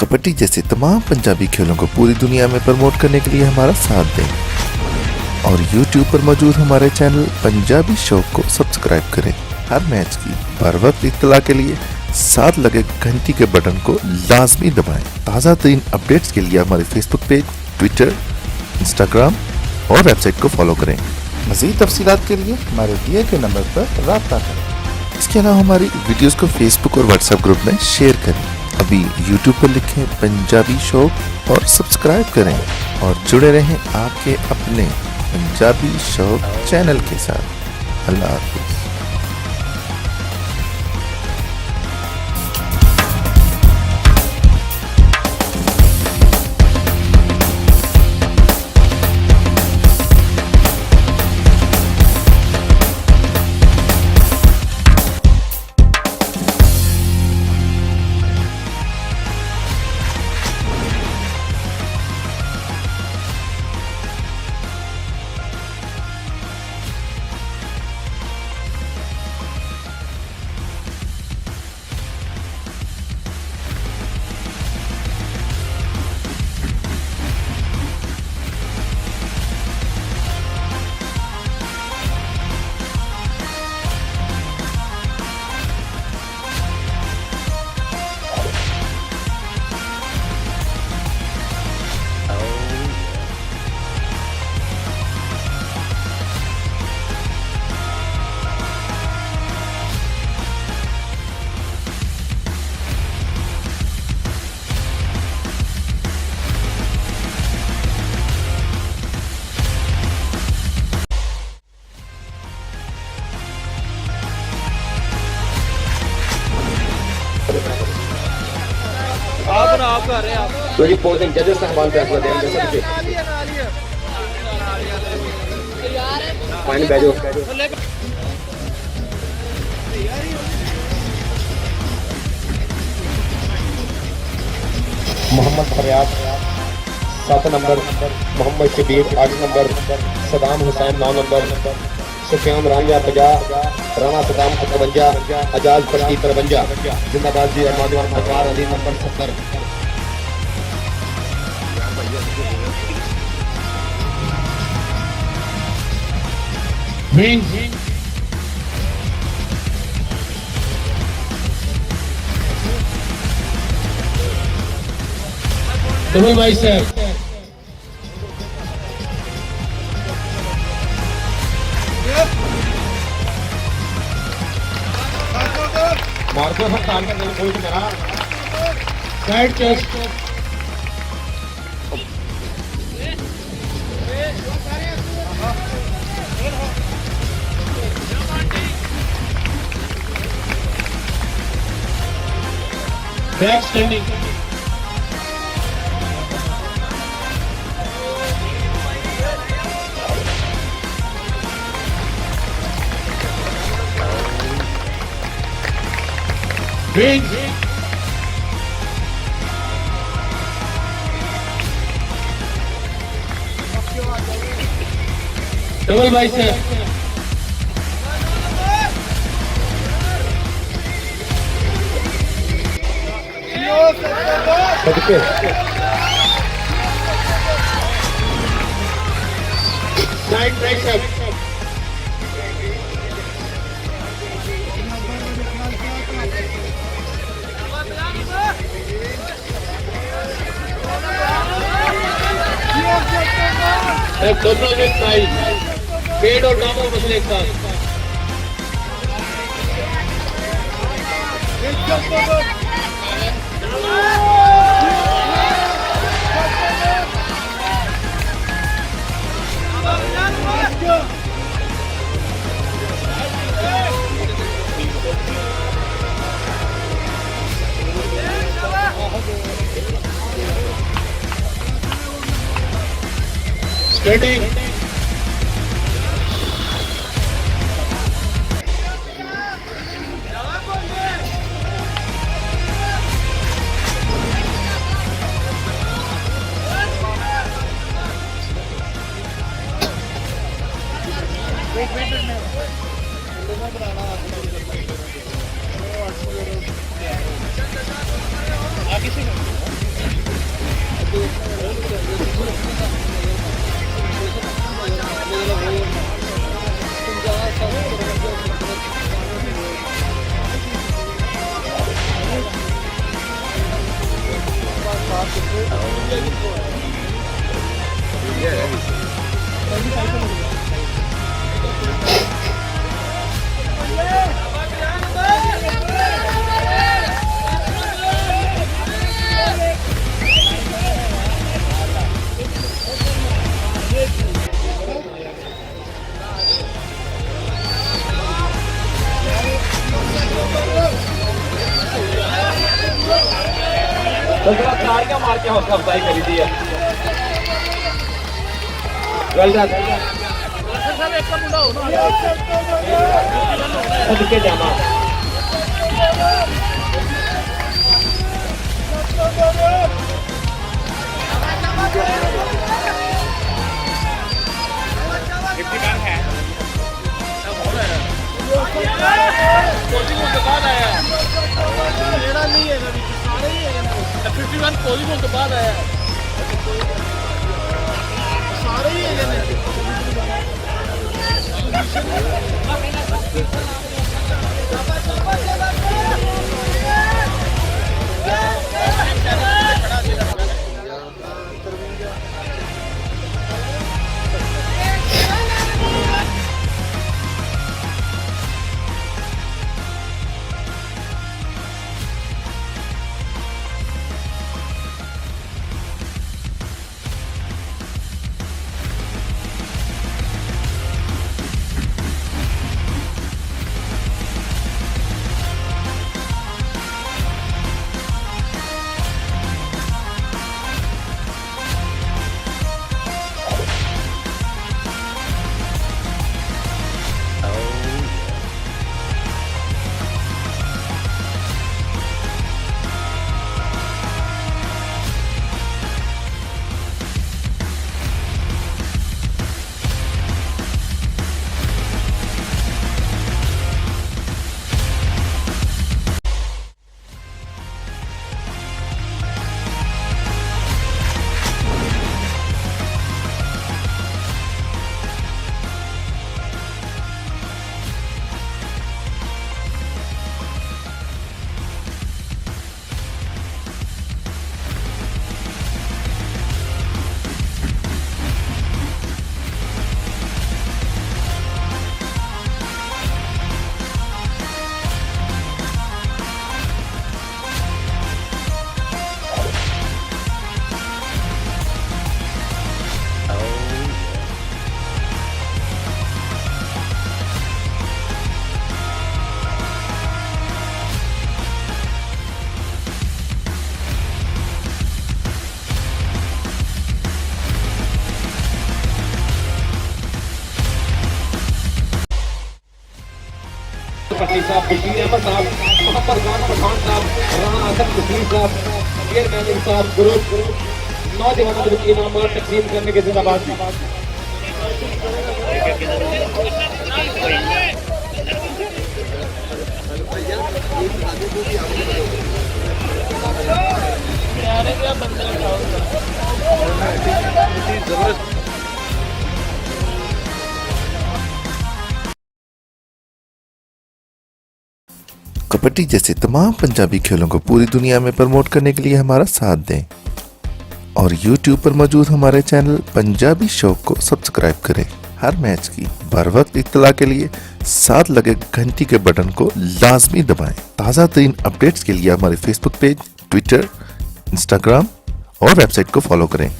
कबड्डी जैसे तमाम पंजाबी खेलों को पूरी दुनिया में प्रमोट करने के लिए हमारा साथ दें और YouTube पर मौजूद हमारे चैनल पंजाबी शौक को सब्सक्राइब करें। हर मैच की बर वक्त इत्तला के लिए साथ लगे घंटी के बटन को लाजमी दबाएं। ताज़ा तरीन अपडेट्स के लिए हमारे फेसबुक पेज, ट्विटर, इंस्टाग्राम और वेबसाइट को फॉलो करें। मज़ीद तफसीलात के लिए हमारे दिए गए नंबर पर रब्ता करें। इसके अलावा हमारी वीडियोस को फेसबुक और व्हाट्सएप ग्रुप में शेयर करें। अभी यूट्यूब पर लिखें पंजाबी शौक और सब्सक्राइब करें और जुड़े रहें आपके अपने पंजाबी शौक चैनल के साथ। अल्लाह हाफ़िज़। आप कर रहे हैं आप 24 दिन जजेस साहबान फैसला देंगे सबसे fine banjo Mohammad Fariyad 7 number, Mohammad Shabir 8 number, Saddam Hussain 9 number, Sufiyan Ranjha 50, Rana Saddam 55, Ajaz पट्टी 53, जिंदाबाद जी नौजवान सरकार Ali number 70। Come on, myself. मार्को हस्तान का दिल कोई मेरा Side chest. Back standing. Range. Double bicep. सदके Side tricep. दोनों लेग साइड, पेट और डाउन मसले एक साथ। Steady. दूसरा ताड़ियां मार के हौसला अफजाई करी दी है। Well done. सदके जाना पोजिशन के बाद आया सारे ही पट्टी साहब, बशीर अहमद साहब, मोहम्मद खान पठान साहब, राणा असद तस्लीम साहब, चेयरमैन साहब, ग्रुप नौजवानों को इनामात तकसीम करने के जिंदाबाद। कबड्डी जैसे तमाम पंजाबी खेलों को पूरी दुनिया में प्रमोट करने के लिए हमारा साथ दें और YouTube पर मौजूद हमारे चैनल पंजाबी शौक को सब्सक्राइब करें। हर मैच की बर वक्त इत्तला के लिए साथ लगे घंटी के बटन को लाजमी दबाएं। ताज़ा तरीन अपडेट्स के लिए हमारे फेसबुक पेज, ट्विटर, इंस्टाग्राम और वेबसाइट को फॉलो करें।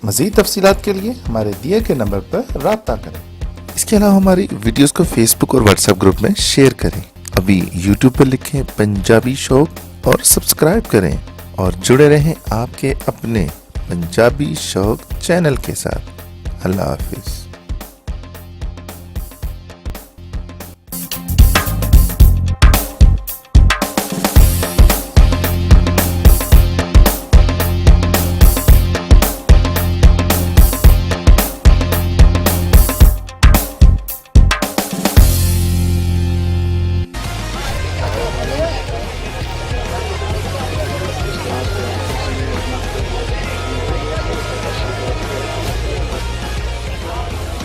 मज़ीद तफसीलात के लिए हमारे दिए गए नंबर पर राब्ता करें। इसके अलावा हमारी वीडियोस को फेसबुक और व्हाट्सएप ग्रुप में शेयर करें। अभी YouTube पर लिखें पंजाबी शौक और सब्सक्राइब करें और जुड़े रहें आपके अपने पंजाबी शौक चैनल के साथ। अल्लाह हाफिज़।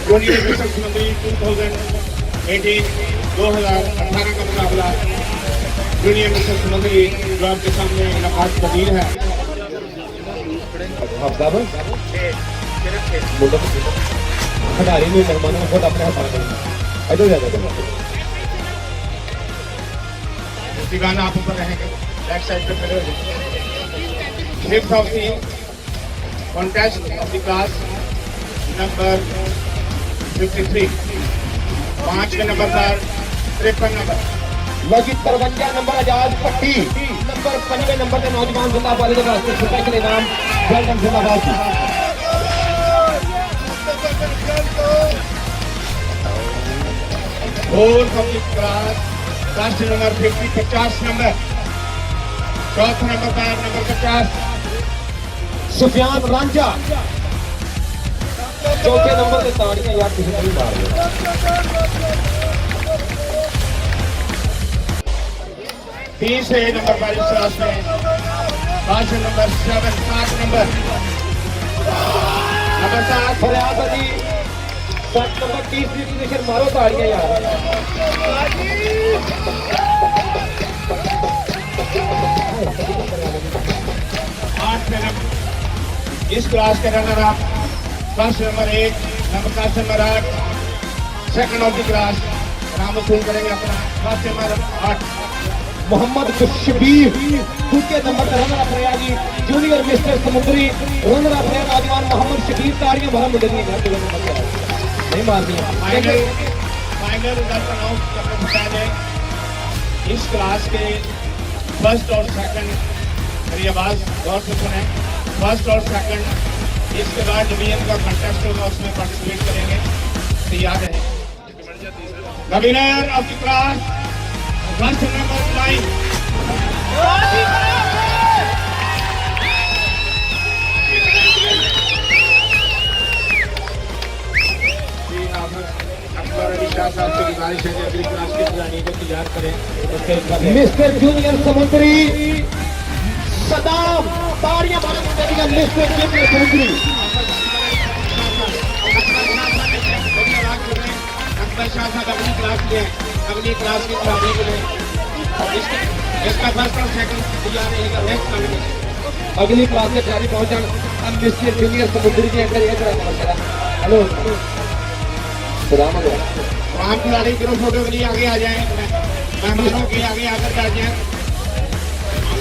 जूनियर मिशन मंत्री 2018 का मुकाबला जूनियर मिशन मंत्री जो आपके सामने नकाश पदीर है। खिलाड़ी ने मेहमानों को खुद अपने हाथ में इधर जाते दिगाना आप ऊपर रहेंगे, बैक साइड पे खड़े हो जाइए। Fifth of the contest of the class number 53, 5वें नंबर पर 53 नंबर लगी 53 नंबर आजाद पट्टी नंबर 5वें नंबर के नौजवान जिंदाबाद के वास्ते स्पेशल इनाम वेलकम जिंदाबाद। Fourth of the class last number 50 number, चौथा नंबर पर नंबर 50 सुफियान रांझा। चौथे नंबर के ताड़ियां यार किसी ने भी मार दिया। तीसरे नंबर पर इस क्लास में 5 नंबर 7 नंबर 7 फरियाद अली 7 नंबर तीसरी पोजीशन मारो ताड़ियां यार। 8वें नंबर इस क्लास के runner up class number 1 number class number 8 second of the class नाम वसूल करेंगे अपना क्लास नंबर 8 मोहम्मद शबीर। दूसरे नंबर पर रनर अप रहा जी जूनियर मिस्टर समुद्री। रनर अप है नौजवान मोहम्मद शबीर। ताड़ियां भरा मुझे नहीं मार दिया। फाइनल रिजल्ट अनाउंस करने से पहले इस क्लास के फर्स्ट और सेकंड, मेरी आवाज गौर से सुने, फर्स्ट और सेकंड, इसके बाद डिवीजन का कंटेस्ट होगा उसमें पार्टिसिपेट करेंगे। तैयार है। The winner of the class first number 9 Akbar Ali Shah साहब से गुजारिश है कि अगली क्लास के खिलाड़ी को तैयार करें। मिस्टर जूनियर समुद्री सदाम। ताड़ियां भरा मुझे मिस्टर जूनियर समुद्री। अकबर शाह साहब अगली क्लास के खिलाड़ी को लें। इसका फर्स्ट और सेकंड तैयार रहेगा। नेक्स्ट कॉम्बिनेशन अगली क्लास के खिलाड़ी पहुंचन मिस्टर जूनियर समुद्री जी अंदर हेलो तमाम खिलाड़ी ग्रुप फोटो के लिए आगे आ जाएं, मेहमानों के आगे आकर बैठ जाएं।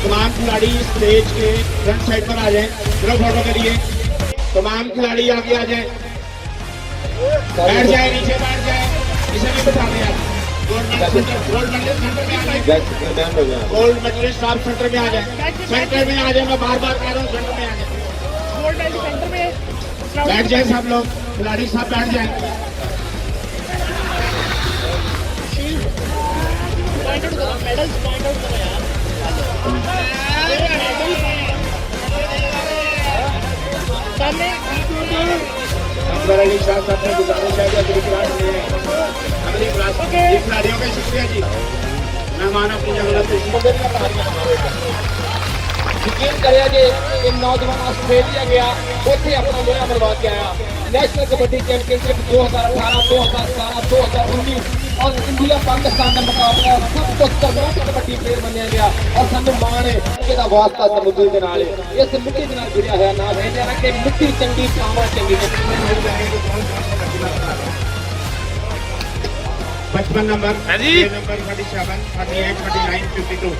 तमाम खिलाड़ी स्टेज के फ्रंट साइड पर आ जाएं ग्रुप फोटो के लिए। तमाम खिलाड़ी आगे आ जाएं, बैठ जाएं, नीचे बैठ जाएं, इसे भी बिठा दें। गोल्ड मेडलिस्ट सेंटर में आ जाएं, गोल्ड मेडलिस्ट आप सेंटर में आ जाएं, सेंटर में आ जाएं। मैं बार बार कह रहा हूँ सेंटर में आ जाएं, गोल्ड मेडल सेंटर में बैठ जाएं। सब लोग खिलाड़ी सब बैठ जाएं। अकबर अली शाह साहब ने गुजारिश है कि अगली क्लास में खिलाड़ियों का शुक्रिया जी। मेहमान अपनी जगह से यकीन करे जे नौजवान ऑस्ट्रेलिया गया उत्थे अपना लोहा मनवा के आया। नेशनल कबड्डी चैंपियनशिप 2018, 2017, 2019 और इंडिया पाकिस्तान का मुकाबला सब तो सर्वोच्च कबड्डी प्लेयर बनया गया। और सानू माण है कि दा वास्ता समुद्री दे नाल इस मिट्टी दे नाल जुड़िया होया। ना है जरा कि मिट्टी चंगी पावा चंगी। 55 नंबर, 37, 38, 39, 52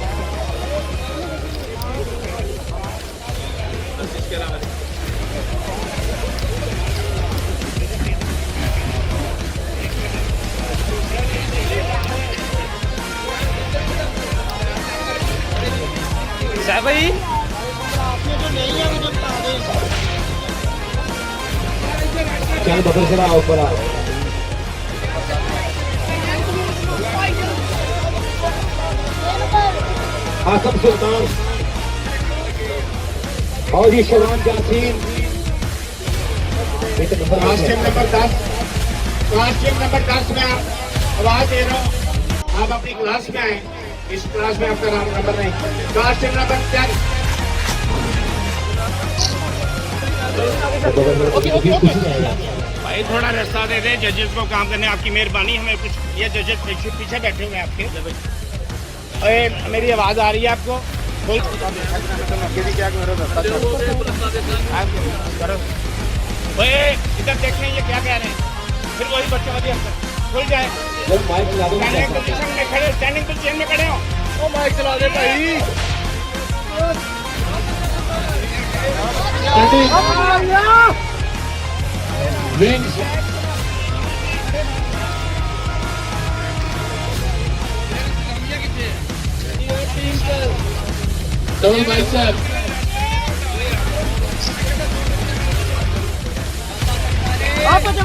भाई चल बदल जरा ऊपर आ। आसम सुल्तान और ये शवान जासीन क्लास टीम नंबर 10 में आप आवाज दे रहा हूँ। आप अपनी क्लास में आए, इस क्लास में आपका नाम नंबर नहीं। क्लास टीम नंबर 10 भाई भाई थोड़ा रास्ता दे दे जजेस को काम करने, आपकी मेहरबानी। हमें कुछ ये जजेस पीछे बैठे हुए हैं आपके। अरे मेरी आवाज़ आ रही है आपको? भाई इधर देखें ये क्या कह रहे हैं, फिर वही बच्चे वाली खुल जाए। स्टैंडिंग पोजीशन में खड़े, स्टैंडिंग पोजीशन में खड़े हो। ओ माइक चला दे भाई। Wings. Double bicep. Up at the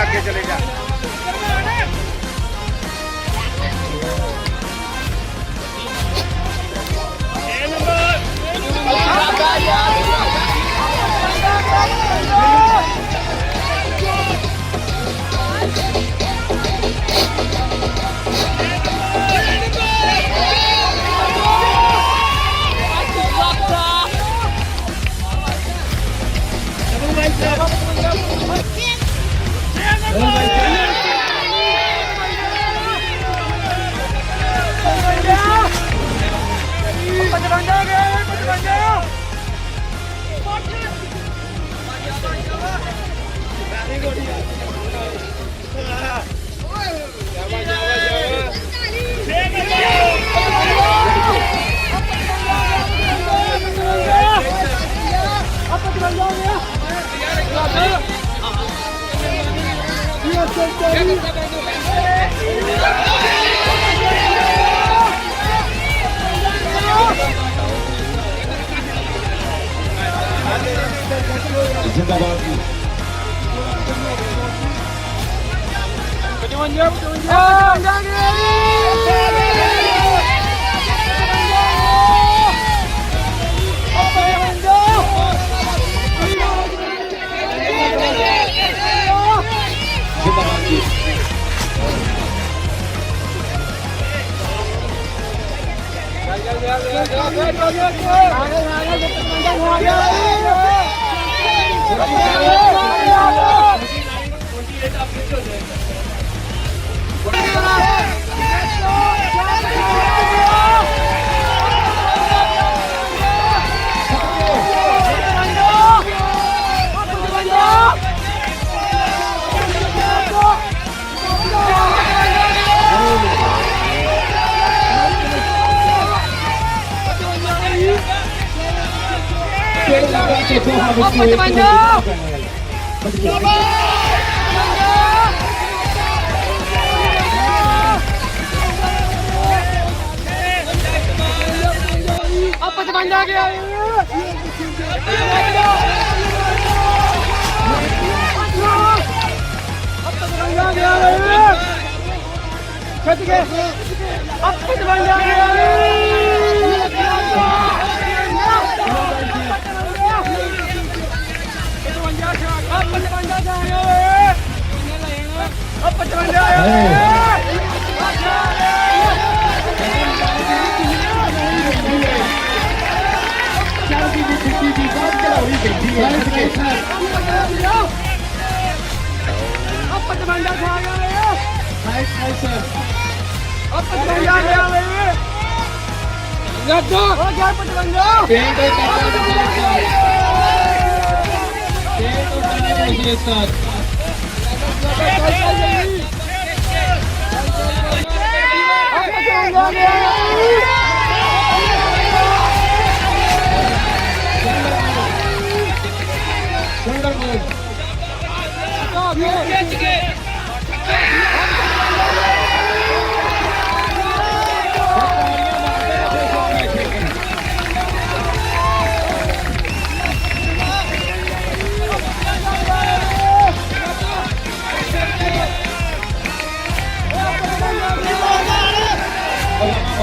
आगे चले जा।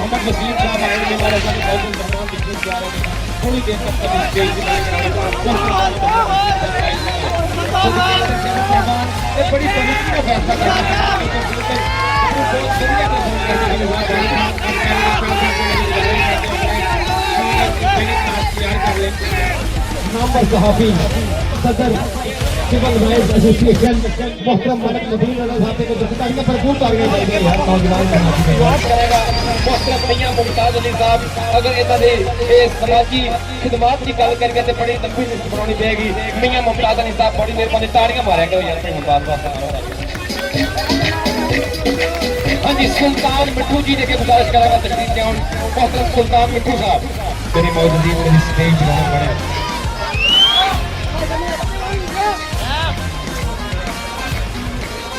मोहम्मद वसीम साहब आएंगे हमारे साथ बहुत तमाम बिजनेस जा रहे हैं थोड़ी देर तक कभी स्टेज पे बड़ी तरीके का फैसला करना नंबर सहाफी सदर सिविल राइट्स एसोसिएशन मोहतरम मलिक नदीम रजा साहब को तालियां भरपूर तालियां चाहिए हर नौजवान करेगा मोहतरम मियां मुमताज अली साहब अगर इन्हां दे समाजी खिदमत की गल करके ते बड़ी लंबी लिस्ट बनानी पड़ेगी मियां मुमताज अली साहब बड़ी मेहरबानी तालियां मारिया करो यार अपने मुमताज वास्ते हाँ जी सुल्तान मिठू जी ने गुजारिश करेगा तकरीर के मोहतरम सुल्तान मिठू साहब तेरी मौजूदगी मेरी स्टेज रौनक बने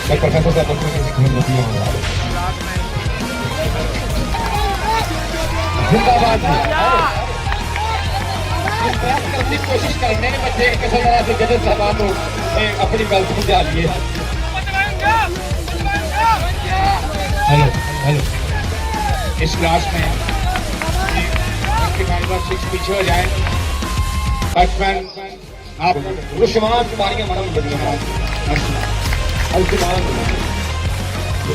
मैं प्रोफेसर साहब बच्चों के सीखने में दिया हूँ जिंदाबाद करने की कोशिश करने के बच्चे किसी तरह से जज साहबान को अपनी गल समझा लिए हेलो हेलो इस क्लास में पीछे हो जाए बचपन आप रुशमान तुम्हारी मरम बनी है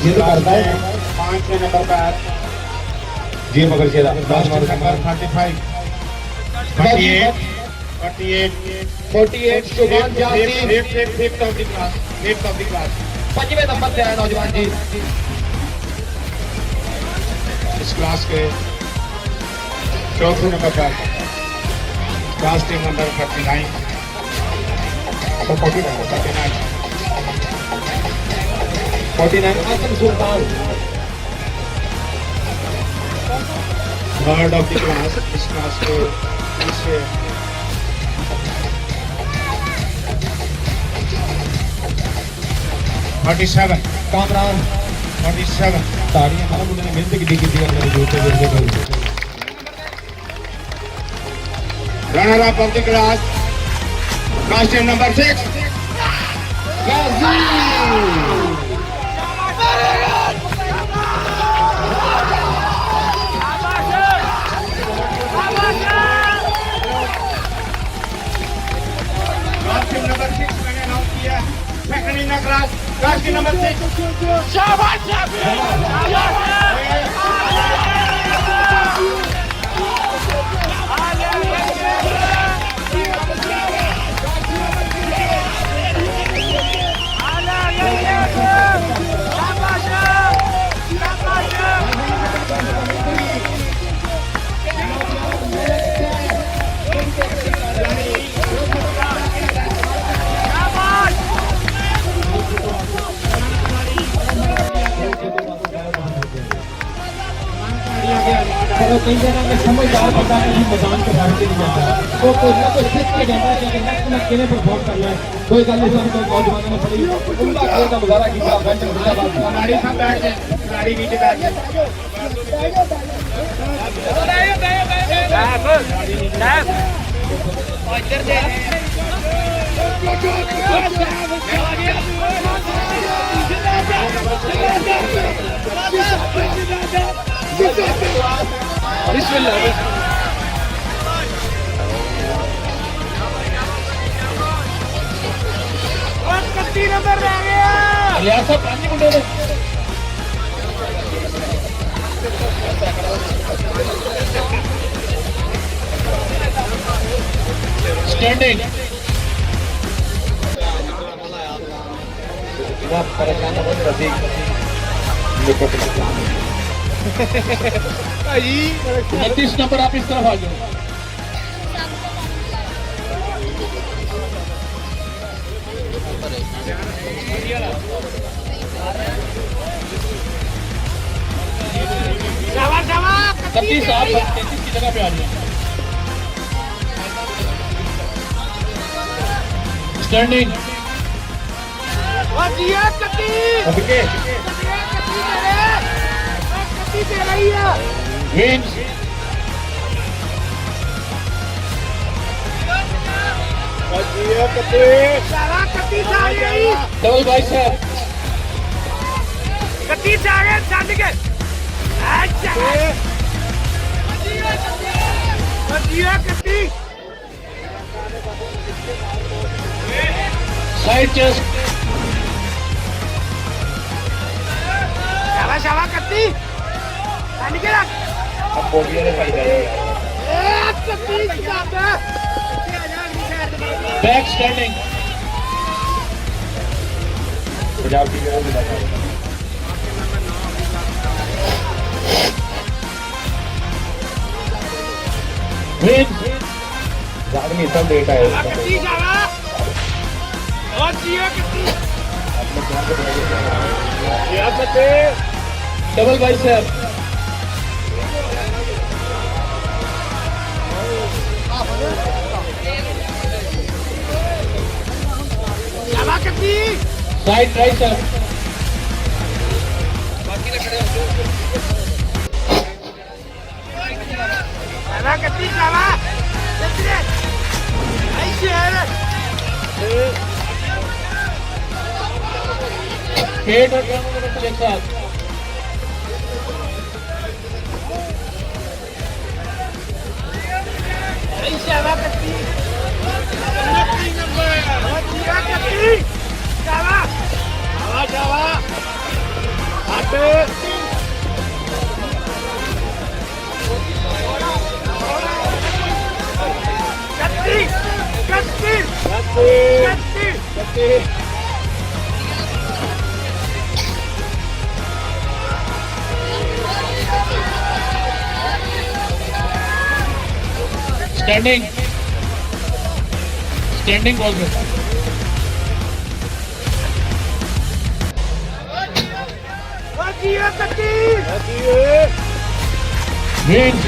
जिद करता है 5 नंबर पर जी मगर Shera 10 number 35 48 Subhan Jasim 8th of the class 5वें नंबर पे आए नौजवान जी इस क्लास के 4th नंबर पर class team number 39 49 Hassan Sultan third of the class इस क्लास के तीसरे 47 कामरान 47 ताड़ियां मारा मुंडे ने मिहनत की अपने जूते runner up of the class team number 6 Ghazi number 6 मैंने अनाउंस किया second in the class number 6 शाबाश कई जगह में समझदार बंदा नहीं मैदान के बाहर नहीं जाता वो कोई ना कोई सीख के जाता है कि नेक्स्ट में किने परफॉर्म करना है कोई गल नहीं सब कोई नौजवानों ने बड़ी उम्दा खेल का मुजाहरा किया बेंच जिंदाबाद खिलाड़ी सब बैठ गए खिलाड़ी नीचे बैठ गए इधर दे बिस्मिल्लाह और 31 नंबर रह गया लिया सब पांच मुंडे ने स्टैंडिंग ना परेशान हो रफीक भाई 29 नंबर आप इस तरफ आ जाओ छत्तीस आप 33 की जगह पे आ जाओ स्टैंडिंग डबल भाई साहब कत्ती से आगे छड़ के साइड चेस्ट अब बॉडी वाले भाई जाए बैक स्टैंडिंग पंजाब की तरफ मिला विन आदमी सब लेट आए डबल बाइसेप साइड ट्राइसेप पेट और कमर एक साथ स्टैंडिंग बोल रहे win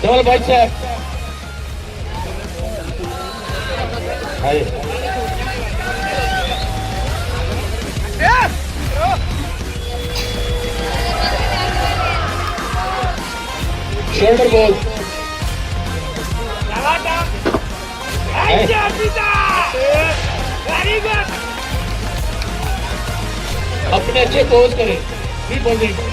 double bicep shoulder ball अपने अच्छे पोज करें भी बोलिंग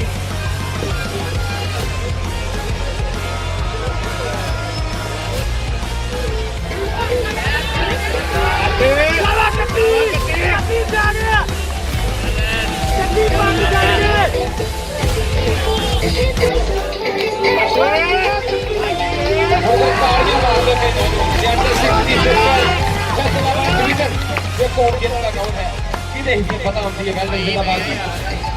पता होती है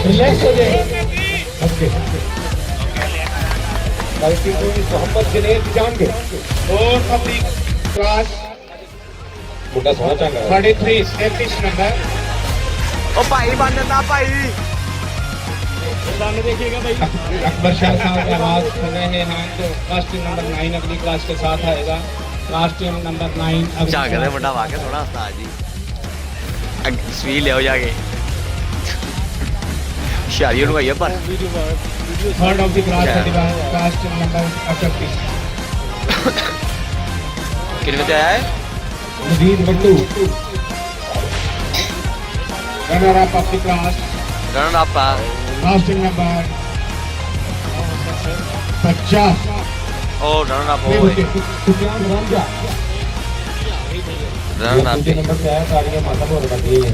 रिलैक्स हो जाए मोहम्मद जनेद जान के और अपनी क्लास मुंडा सोना चंगा 33 33 नंबर अकबर शाह साहब की आवाज सुन रहे हैं तो फर्स्ट नंबर 9 अपनी क्लास के साथ आएगा लास्ट नंबर 9 जागदे मुंडा वाके थोड़ा उस्ताद जी स्वी ले हो जाके शादी होगा ये पर थर्ड ऑफ द क्लास कास्ट नंबर 38 कितने पे आया है Majeed Battu runner up of the class run up कास्ट नंबर 50 ओ रन अप हो सुफियान रामजा रन अप दूसरे नंबर पे आया तालियां माता बोल रही है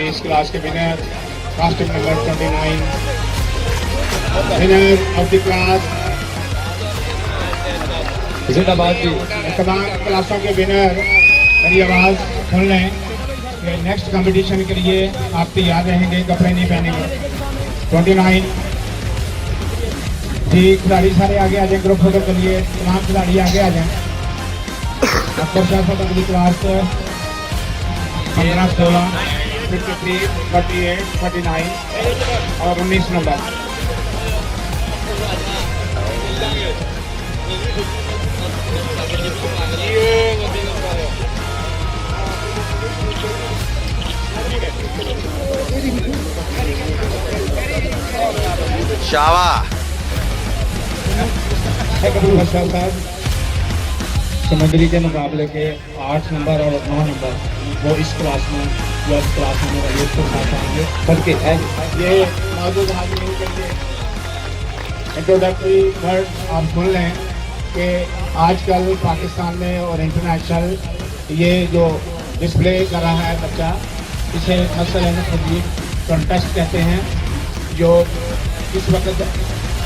इस क्लास के winner cast number 29 winner of the class जिंदाबाद जी तमाम क्लासों के विनर मेरी आवाज़ सुन लें कि नेक्स्ट कंपटीशन के लिए आप तैयार रहेंगे कपड़े नहीं पहनेंगे 29 जी। खिलाड़ी सारे आगे आ जाए, ग्रुप फोटो के लिए तमाम खिलाड़ी आगे आ जाएं। अकबर शाह साहब अगली क्लास 15, 16, 53, 48, 49 और 19 नंबर। शाबाश। अकबर शाह साहब समुद्री के मुकाबले के 8 नंबर और 9 नंबर वो इस क्लास में 12th क्लास में वाले उसके साथ आएंगे करके है। ये मौजूद हाजिर के लिए इंट्रोडक्टरी वर्ड आप सुन लें कि आजकल पाकिस्तान में और इंटरनेशनल ये जो डिस्प्ले कर रहा है बच्चा, इसे मसल कंटेस्ट कहते हैं, जो इस वक्त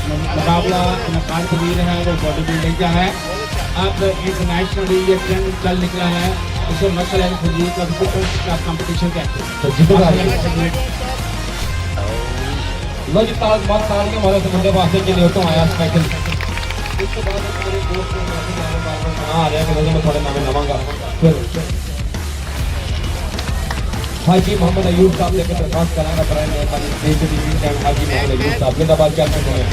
मुकाबला नकार पनीर है वो बॉडी बिल्डिंग का है। अब इंटरनेशनली ये ट्रेंड चल निकला है, इसे मसल का कंपटीशन कहते हैं। लो जी ताज बात साल के हमारे समुद्र वास्ते के लिए तो आया स्पेशल। इसके बाद मेरे दोस्त आ रहे हैं, मैं थोड़े नाम लवांगा। हाजी मोहम्मद अयूब साहब लेकर प्रकाश कराना प्राइम हाजी मोहम्मद अयूब साहब जिंदाबाद। क्या कहते हैं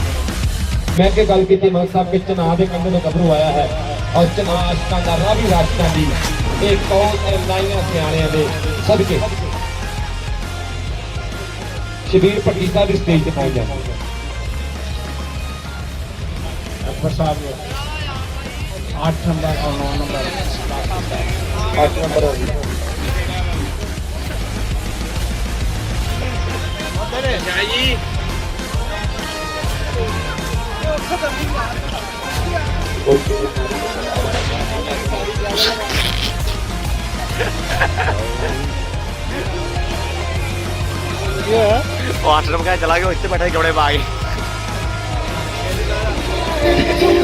मैं के गल की मल साहब के चनाव के कंधे में गभरू आया है और चना आशका का रावी राशका दी एक कौन लाइना सियाने दे सदके शबीर पट्टी साहब इस स्टेज पे पहुंच जाए। अकबर साहब 8 नंबर और 9 नंबर 8 नंबर आश्रम का चला गया, इतने बैठे जोड़े बाग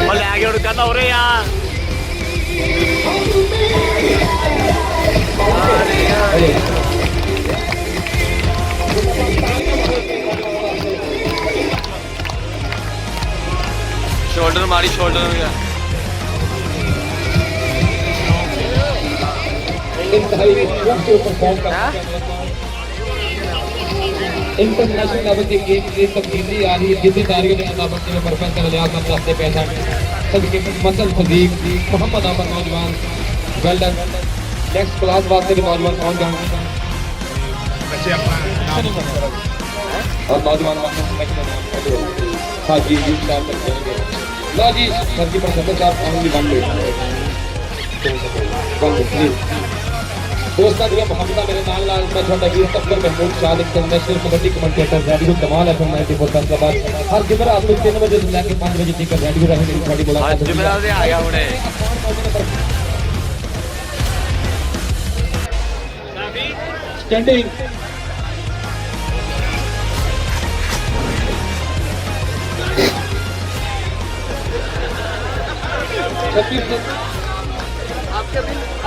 और ले आगे उड़ कहता हो रहे यार। शोल्डर मारी, शोल्डर में गया। इंटरनेशनल लेवल की गेम की तब्दीली आ रही है, जिद्दीदारी के मुताबिक में प्रोफेसर लियाकत में रास्ते पे हैं सबके मसल फजीक मोहम्मद आमर नौजवान वेल्डन नेक्स्ट क्लास वास्ते भी नौजवान पहुंच जाएंगे और नौजवान हाँ जी जी साहब तक जाएंगे। लो जी सर जी प्रोफेसर साहब आएंगे बन गए दोस्तों जी मोहम्मद मेरे नाल लाल मैं छोटा वीर तब्बर Mahmood Shah international kabaddi commentator radio Kamal FM 94 Faisalabad हर जुमेरात को 3 बजे से लेकर 5 बजे तक रेडियो रहेगी थोड़ी मुलाकात जुमेरात से आ गया हुने स्टैंडिंग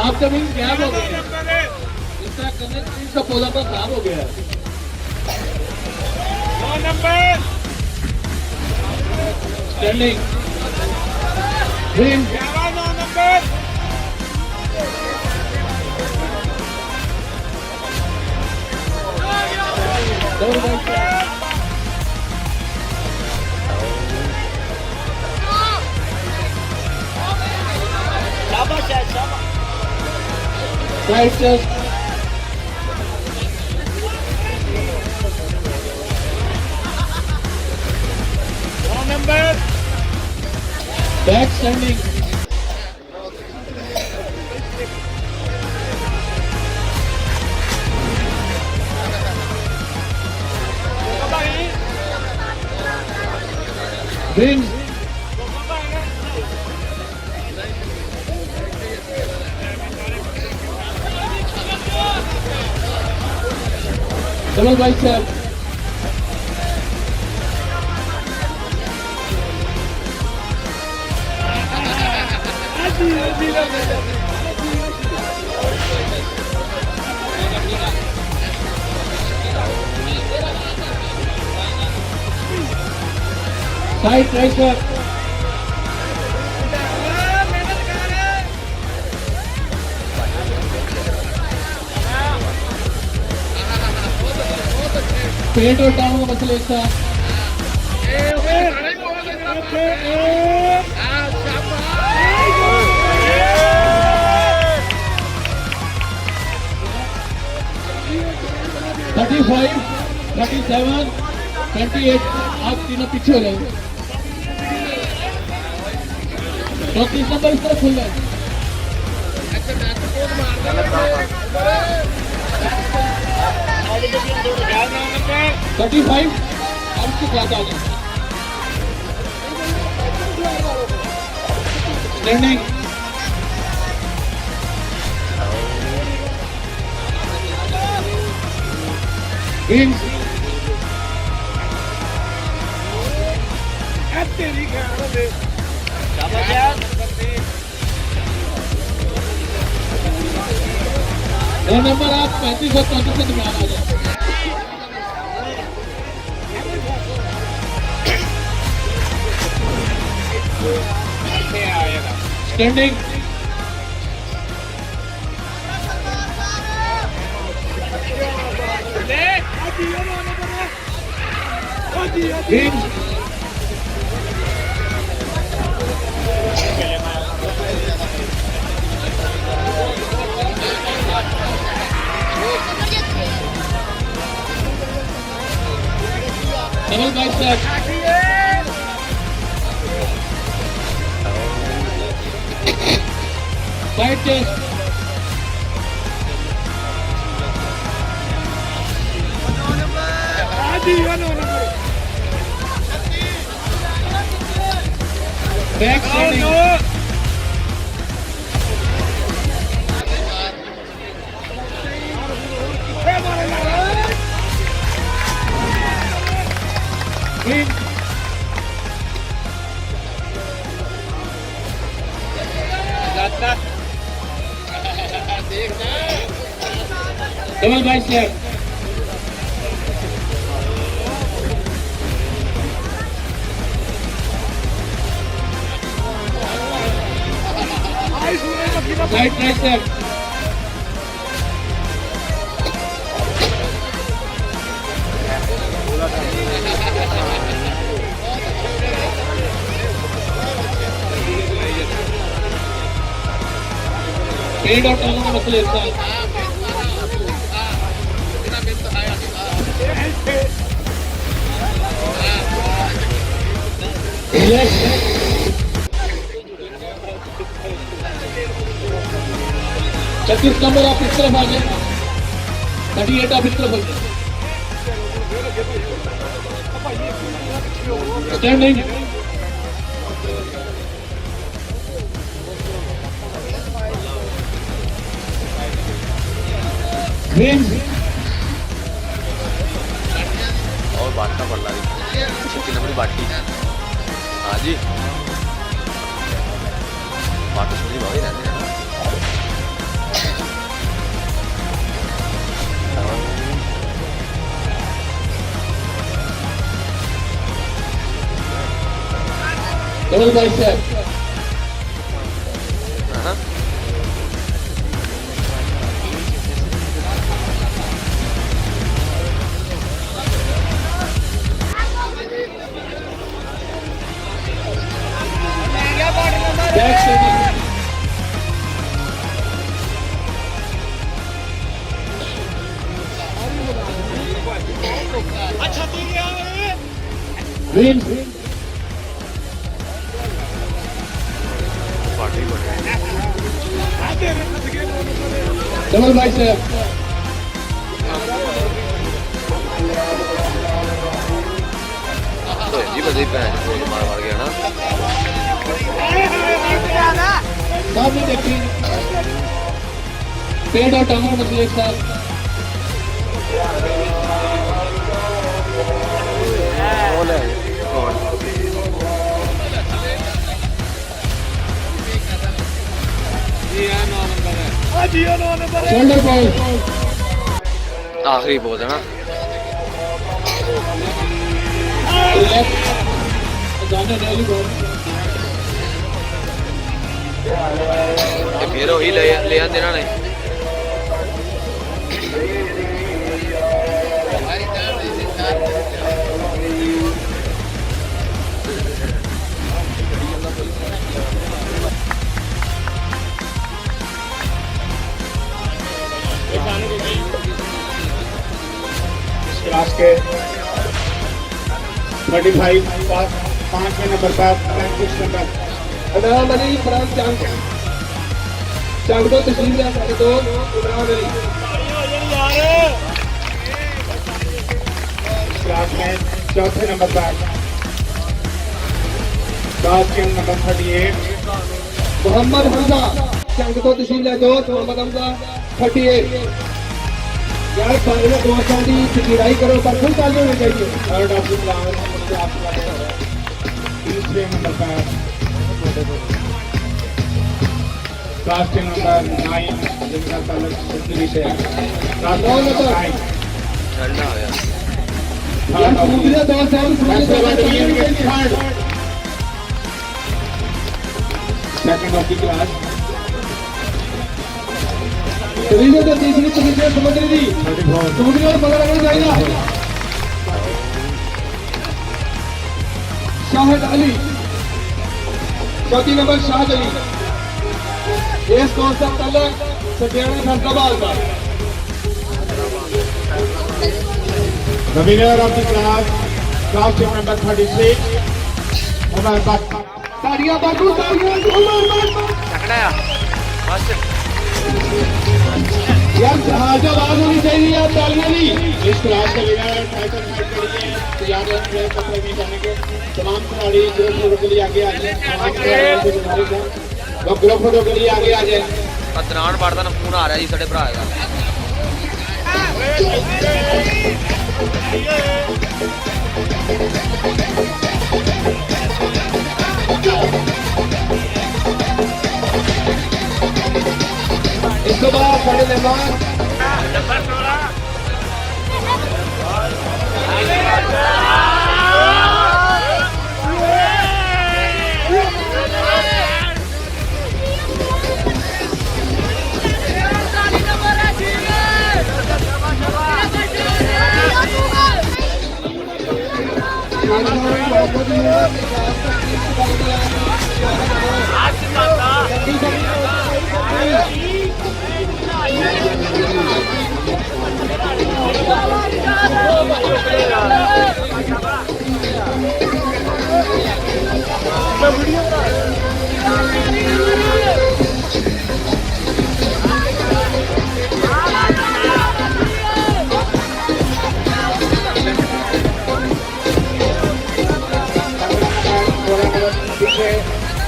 आपका बिल गैप हो गया, इस तरह करने से इसका पौधा पर खराब हो गया है। 9 number standing green 9 number Right just number back standing green चलो भाई साहब साइड ट्रेसर पेट और टांगों का मसला एक साथ 35, 37, 28 आप तीनों पीछे हो गए 34 नंबर इस तरफ खुल गए थर्टी फाइव अब उसके साथ आ गए स्टैंडिंग Wins. दो नंबर आप 35 और 34 से दरमियान आ जाए standing Wins. Double bicep. Side chest. Back standing. Win. Double bicep. Side tricep. पेट और टांगों का मसला इसका छत्तीस नंबर आप इस तरफ आ गए 38 आप इस तरफ आ गए स्टैंडिंग Wins. और बांटना पड़ रहा है 36 नंबर बाटी हाँ जी बाटो सुनी भाई रहने Double bicep. Back standing. Wins. Double bicep. तो जी बजे पे मार गया ना सामने देखिए पेट और टांगों का मसले एक साथ शोल्डर बॉल आखिरी बोल है ना सामने डेली बॉल ਤੇ ਫਿਰ ਉਹੀ ਲੈ ਆਂਦੇ ਇਹਨਾਂ ਨੇ क्लास के 35 5वें नंबर पर 35 नंबर इमरान अली इमरान चंग तो तस्लीम है सारे दो इमरान अली क्लास में चौथे नंबर पर बास्केट नंबर 38 मोहम्मद हमजा चंग तो तस्लीम है दो मोहम्मद हमजा 38 यार पहले दो शादी लड़ाई करो पर फुल ताली होनी चाहिए थर्ड ऑफ द प्लान से आपका तीसरे नंबर पर लास्ट नंबर 9 जिनका ताल्लुक सुंदरी से है लास्ट नंबर 9 ठंडा हो गया यार दूसरे दो शादी third second of the class तो तीसरी पोजीशन समुद्री समुद्री और पता लगना चाहिए शाहिद अली चौथी नंबर शाहिद अली इस कौन सा तलक सटियाना फैसलाबाद का The winner of the class team number 36 Umar Bhatt तालियां बाजू तालियां उमर भट्ट तगड़ा है बस यार जहाज आवाज होनी चाहिए यार तालियां नहीं इस क्लास का विनर टाइटल फाइट करिए तैयार रहिए कपड़े में जाने के तमाम खिलाड़ी ग्रुप फोटो के लिए आगे आ जाए तमाम खिलाड़ियों से गुजारिश है वो ग्रुप फोटो के लिए आगे आ जाए ਅਦਨਾਨ ਪੜਦਾ ਨਾ ਫੋਨ ਆ ਰਿਹਾ ਜੀ ਸਾਡੇ ਭਰਾ ਦਾ इसके बाद बड़े मेहमान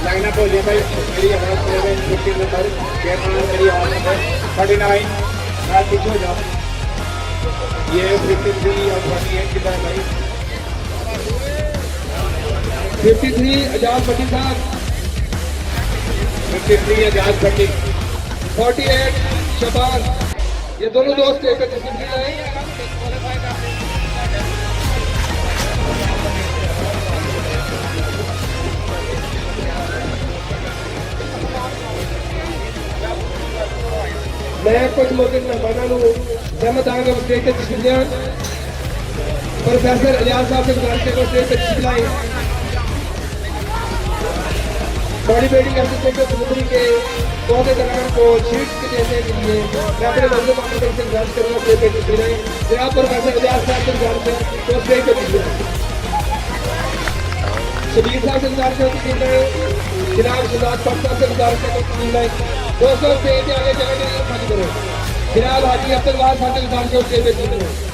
लाइन अप हो जाए भाई मेरी आवाज सुन रहे हैं 15 नंबर केरला मेरी आवाज नंबर 39 मैं पीछे हो जाओ ये 53 और 28 किधर भाई 53 आजाद भट्टी साहब 53 आजाद भट्टी 48 शबान ये दोनों दोस्त एक डिसिप्लिन है मैं कुछ मौके मेहमानों को जहमत आएंगे स्टेज पे तशरीफ प्रोफेसर इलियास साहब से गुजारिश है स्टेज पे तशरीफ लाएं बॉडी बिल्डिंग एसोसिएशन समुद्री के पौधे दरान को शीट के देने के लिए मैं अपने मंजूर मामले से गुजारिश करूँगा स्टेज पे तशरीफ लाएं जनाब प्रोफेसर इलियास साहब से गुजारिश है तो स्टेज पे तशरीफ लाएं शबीर साहब से गुजारिश है तशरीफ लाएं जनाब शहजाद भट्ट साहब से गुजारिश है तशरीफ लाएं दोस्तों स्टेज आगे जगह नहीं खाली करो जनाब हाजी अब्दुल्लाह साहब से गुजारिश है स्टेज पे तशरीफ लाएं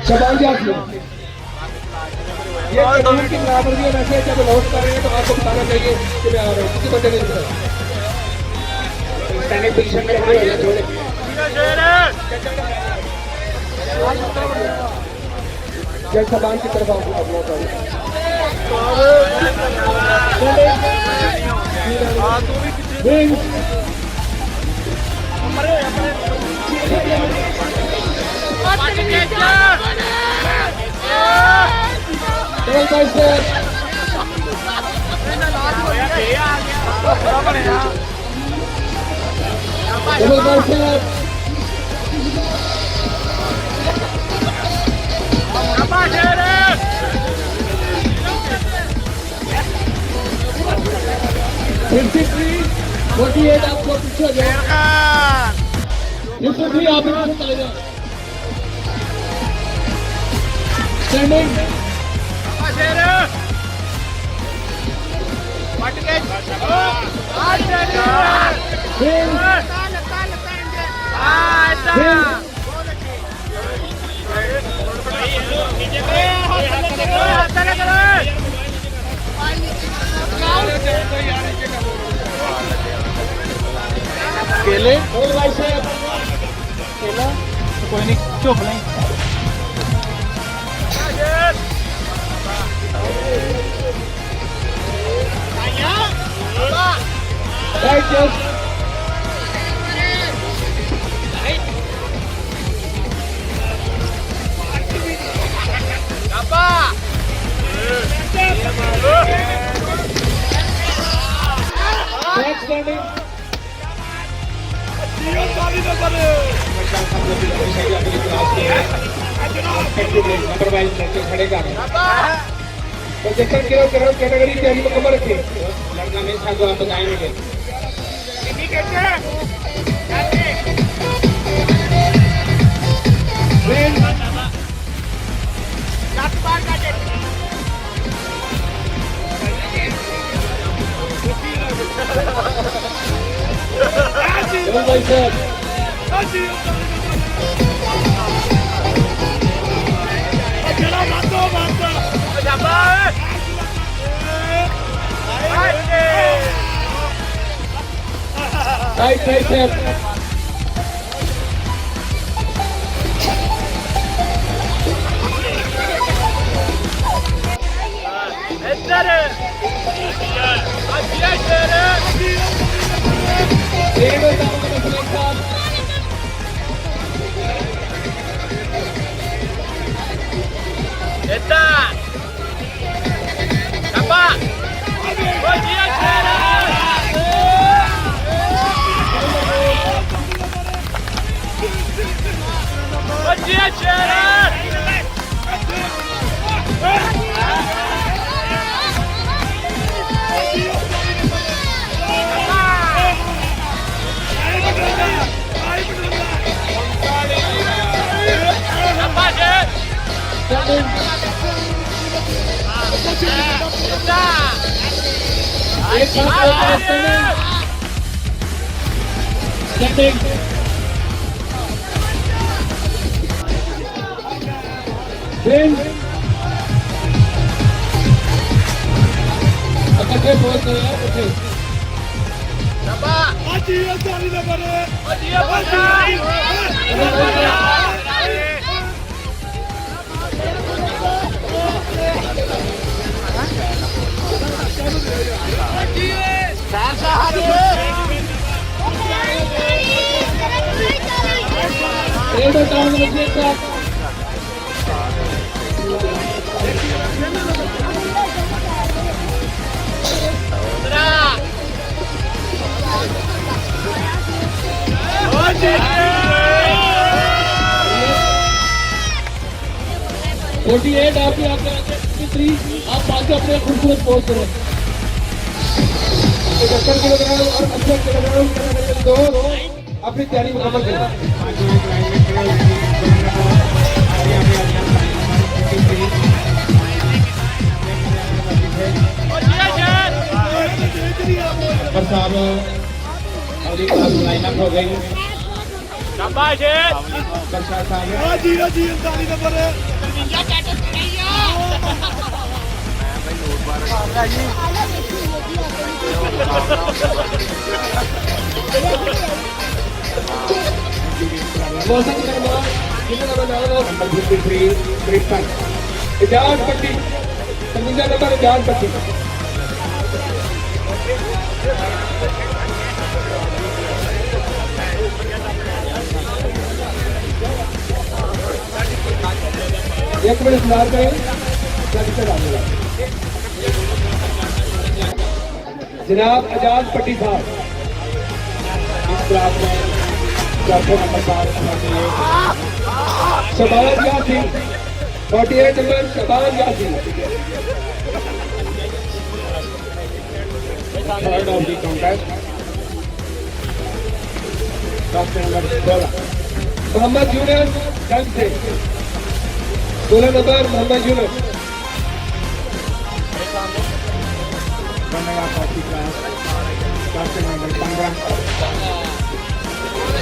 शबान जाफरी ये कानून की बराबरी है वैसे जब लॉस कर रहे हैं तो आपको बताना चाहिए कि मैं आ रहा हूँ किसी बंदे नहीं पता स्टैंडिंग पोजीशन में खड़े हो जाए थोड़े जब शबान की तरफ आपको अपना चाहिए डबल बाइसेप डबल बाइसेप आपको पीछे हो जाए 53 आप इधर चले जाओ स्टैंडिंग केले और बाइसेप केला कोई नहीं चुप नहीं right chest back standing number wise खड़े कर प्रोजेक्शन करो कैटेगरी तैयारी मुकम्मल रखिए लड़का में था जो आप बताएंगे भाई साहब राइट राइट साहब Standing. Then. Akadhe both kare yaar okay. Naba. Ajiya sari na kare. Ajiya bata. Forty-eight आपके आगे 53 आप पास अपने खूबसूरत पोज करें 75 किलोग्राम और 80 किलोग्राम दो अपनी तैयारी मुकम्मल करें पर साहब अगली क्लास लाइनअप हो गई शाबाश बरसात साहब हां जी 39 नंबर है मौसम करवा कितने नंबर डालो नंबर 53 क्रिस्टल इजाज पट्टी 55 नंबर इजाज पट्टी एक मिनट इंतजार करें, जनाब आजाद पट्टी साहब इस क्लास में चौथे नंबर पर Shabaz Yasin, 48 number Shabaz Yasin, third of the contest. Number 16 Mohammad Yunus Ganj से, 16 number Mohammad Yunus.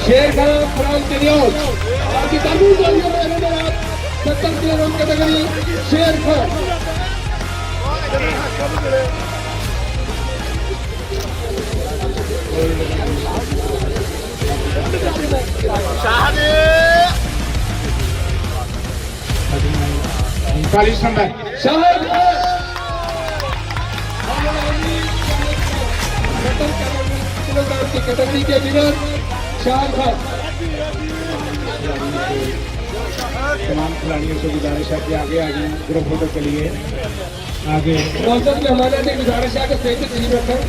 Sher Khan from Kannauj, 70 kilo category Sher Khan. उनतालीस नंबर शाहिद किलोग्राम की कैटेगरी के विनर शाहिद खान। तमाम खिलाड़ियों से गुजारिश है कि आगे आगे ग्रुप फोटो के लिए आगे। मौसम के हमारे से गुजारिश है कि स्टेज तस्वीर रखें।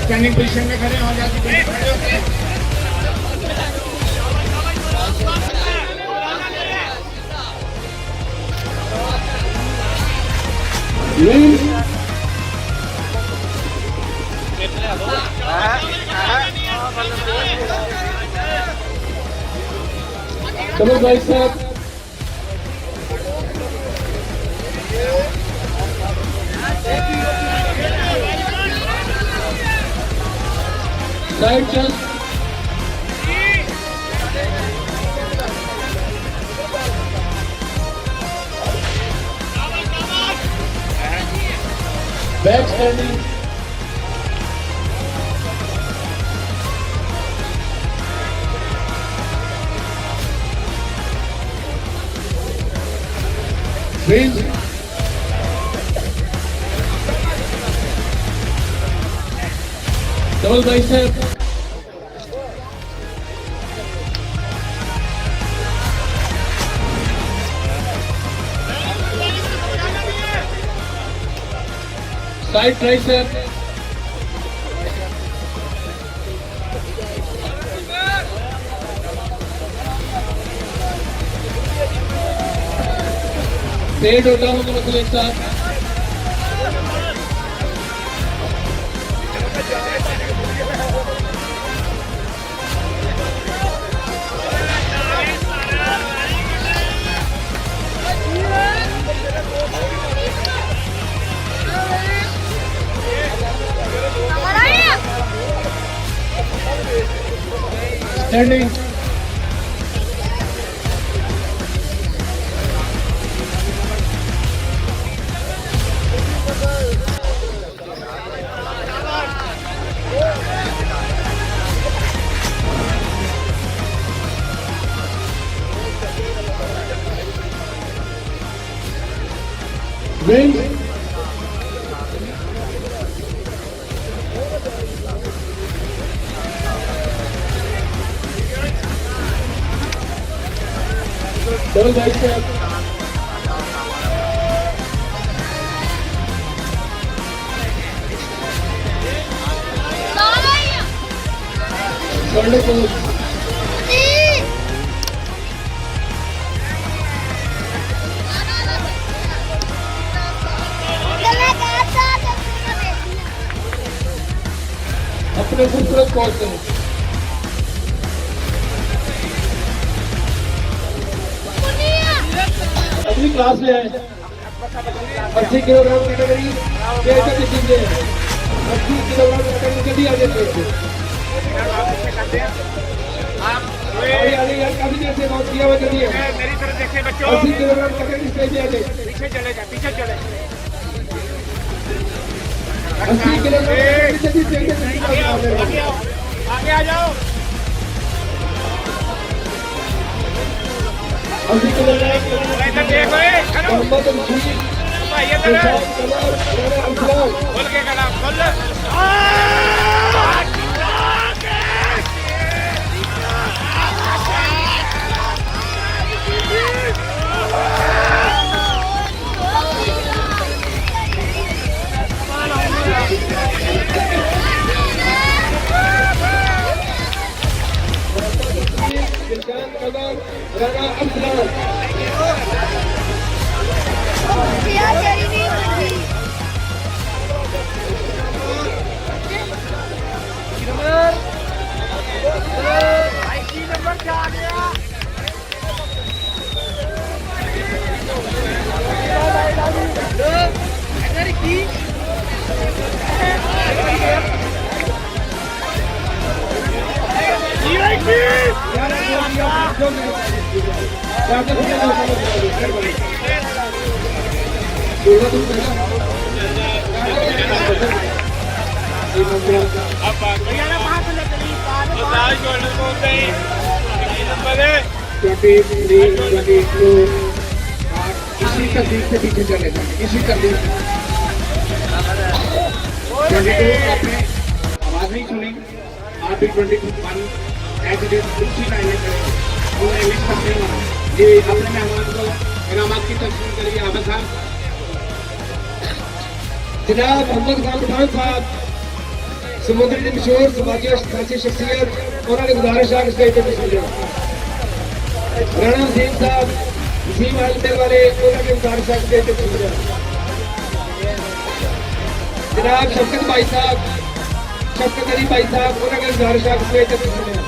स्टैंडिंग पोजीशन में खड़े हो जाते। चलो भाई साहब, side just back standing, freeze double bicep, side tricep, पेड़ होता होगा मतलब एक साथ। Standing, wing, double bicep, shoulder pose, अपने खूबसूरत पोज करें। अगली क्लास में है 80 किलोग्राम कैटेगरी के टीम में 80 किलोग्राम कैटेगरी के भी आगे यार काफी देर से लॉन्च किया हुआ जल्दी है। मेरी तरफ देखिए बच्चों 80 किलोग्राम तक की स्टेज पे आ जाए। पीछे चले जा पीछे चले 80 किलोग्राम तक की स्टेज पे आगे आ जाओ 80 किलोग्राम इधर देखो खड़ो मोहम्मद रशीद भाई इधर अफलान खोल के खड़ा खोल दिलशान कमर राणा अफलान इसी तरतीब से पीछे चले जाए इसी तरतीब से 22 आपने आवाज नहीं सुनी आप भी 21 एजुकेट दूसरी लाइन में उन्हें मिस करते हैं ये अपने मेहमान को इनामात की तस्वीर करिए आबद साहब जनाब मोहम्मद खान पठान साहब समुद्री के मशहूर समाजी शख्सियत उन्होंने गुजारिश है स्टेज पर तशरीफ लाएं राणा वसीम साहब वसीम आलमगीर वाले उन्होंने गुजारिश है स्टेज पर तशरीफ लाएं जनाब शफकत भाई साहब शफकत अली भाई साहब उन्होंने गुजारिश है स्टेज पर तशरीफ लाएं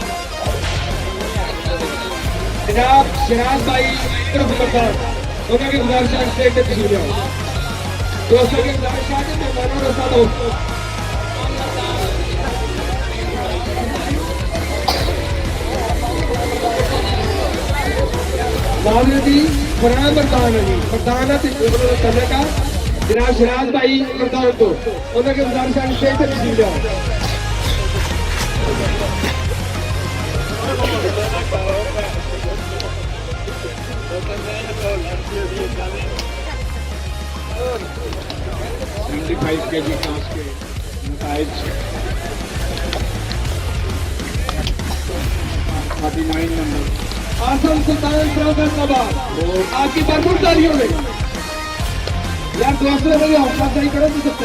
जनाब शहनाज भाई साहब उन्होंने गुजारिश है स्टेज पर तशरीफ लाएं दोस्तों की गुजारिश है कि मेहमानों के साथ मामलती फरहान प्रधान है जी प्रधान है करने का जनाब शहनाज भाई प्रधान तो उन्होंने गुजारिश है स्टेज पर तशरीफ लाएं केजी क्लास के नताइज 39 नंबर आसम सुल्तान फैसलाबाद आपकी भरपूर तालियों में यार दोस्तों को हौसला सही करो तो सब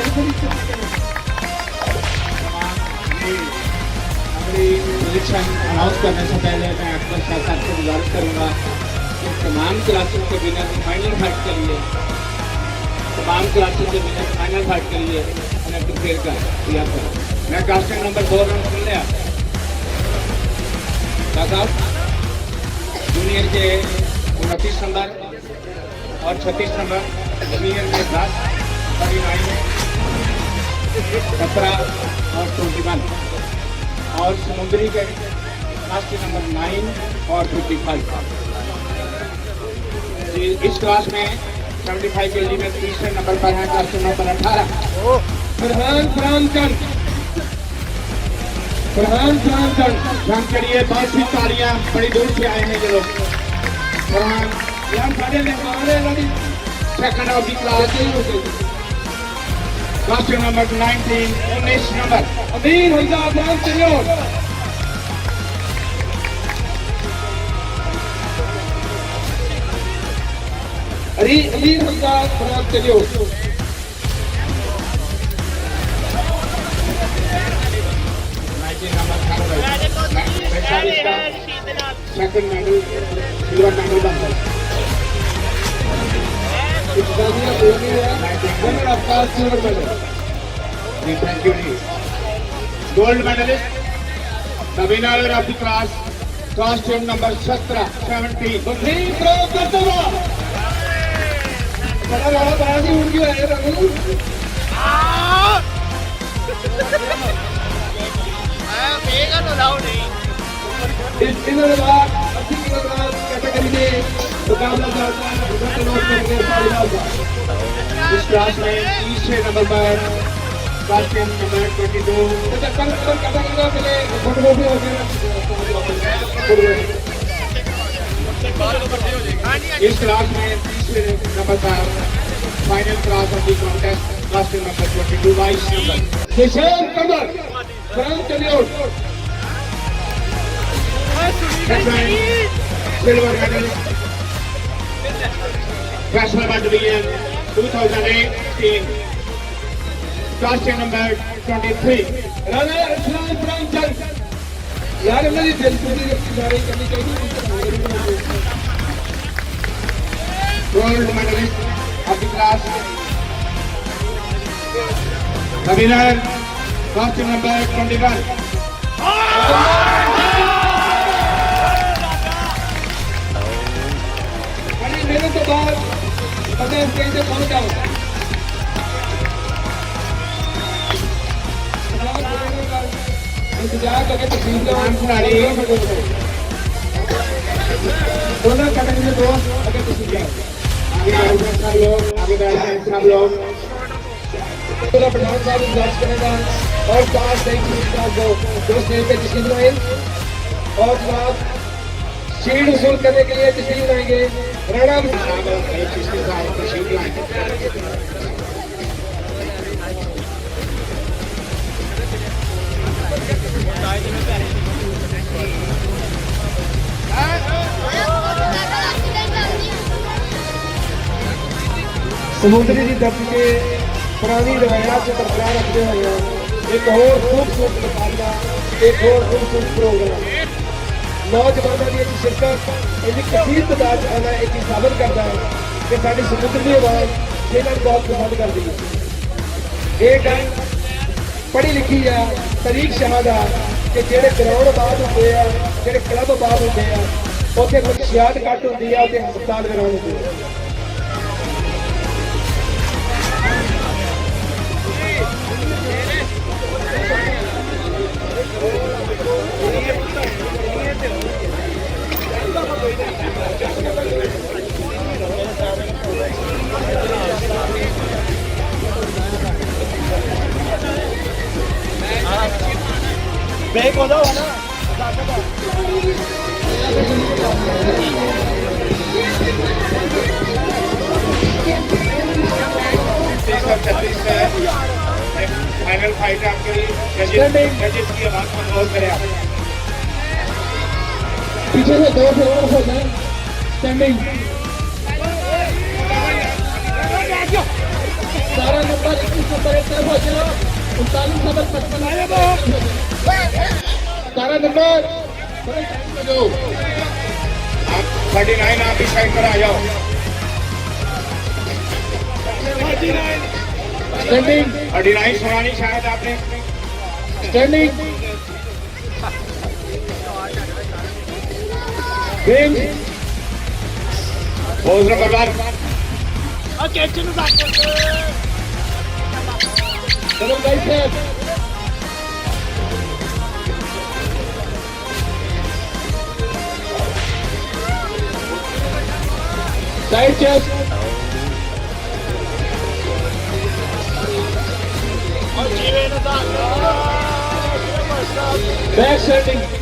अपनी पोजीशन अनाउंस करने से पहले मैं अकबर शाह साहब से गुजारिश करूंगा कि तमाम क्लासेस के विनर फाइनल फाइट के लिए तमाम क्लासेस के विनर फाइनल फाइट के लिए हमें प्रिपेयर कर दिया था मैं कास्टिंग नंबर 2 रन सुन लिया साहब जूनियर के 29 नंबर और 36 नंबर सीनियर के 10 39 17 और 21 और समुद्री के लास्ट नंबर 9 और 55 इस क्लास में 75 के लिए तीसरे नंबर पर है क्लास नंबर 18 फरहान ध्यान करिए बहुत सी तालियां बड़ी दूर से आए हैं ये लोग फरहान यार सारे मेहमान हैं लड़ी second of the class class number 19 number Amir Hamza Afghan चलियो अमीर हमजा अफगान चलियो सेकंड मेडल सिल्वर मेडल बनता है silver medal thank you gold medalist the winner of the class costume number 17 70 बड़ा बड़ा सी उड़ गया है रघु बेगा तो लाओ नहीं इस किलोग्राम 80 किलोग्राम कैटेगरी में मुकाबला चलता है इस क्लास में तीसरे नंबर पर क्लास नंबर 22 इस क्लास में तीसरे नंबर पर final class of the contest class number 22 22 number Kishore Kamar from Chiniot silver medal Wrestler Division 2018 class number 23 Rana Islam from Chal यार मेरी दिलचस्पी जारी करनी चाहिए gold medalist of the class the winner class number 21 मेरे तो बाद पता स्टेज पे पहुंच जाओ इंतजार करके तस्वीर खिलाड़ी दोनों कैटेगरी दो अगर तस्वीर जाओ सब लोग आगे बैठे हैं सब लोग पूरा प्रधान साहब जज करेगा और पांच दो स्टेज पे तस्वीर आए और जनाब शील्ड वसूल करने के लिए तस्वीर आएंगे राणा समुद्री की धरती के पुरानी रवायात से बरकरार रखते हुए एक और खूबसूरत मुकाबला एक और खूबसूरत प्रोग्राम नौजवानों की शिरकत इतनी कसीर तादाद आना एक साबित करता है कि साड़ी समुद्री आवाज खेलन बहुत पसंद करती है एक पढ़ी लिखी है तरीक शहादा कि जेडे ग्राउंड बाद होते हैं जेडे क्लब बाद होते हैं उत्थे कुछ शियात घट होती है उत्थे हस्पताल ग्राउंड होते हैं ब्रेक हो जाओ ना फाइनल फाइट आपके जजेस की आवाज को नोट करें आप पीछे से दो फ्लोर हो जाए स्टैंडिंग 12 नंबर 21 नंबर एक तरफ हो जाओ 39 नंबर 55 आया 12 नंबर जो आप 39 आप इस साइड पर आ जाओ स्टैंडिंग 39 सुनानी शायद आपने standing James Bose number 1 Okay, chinu back Double bicep Side chest Back setting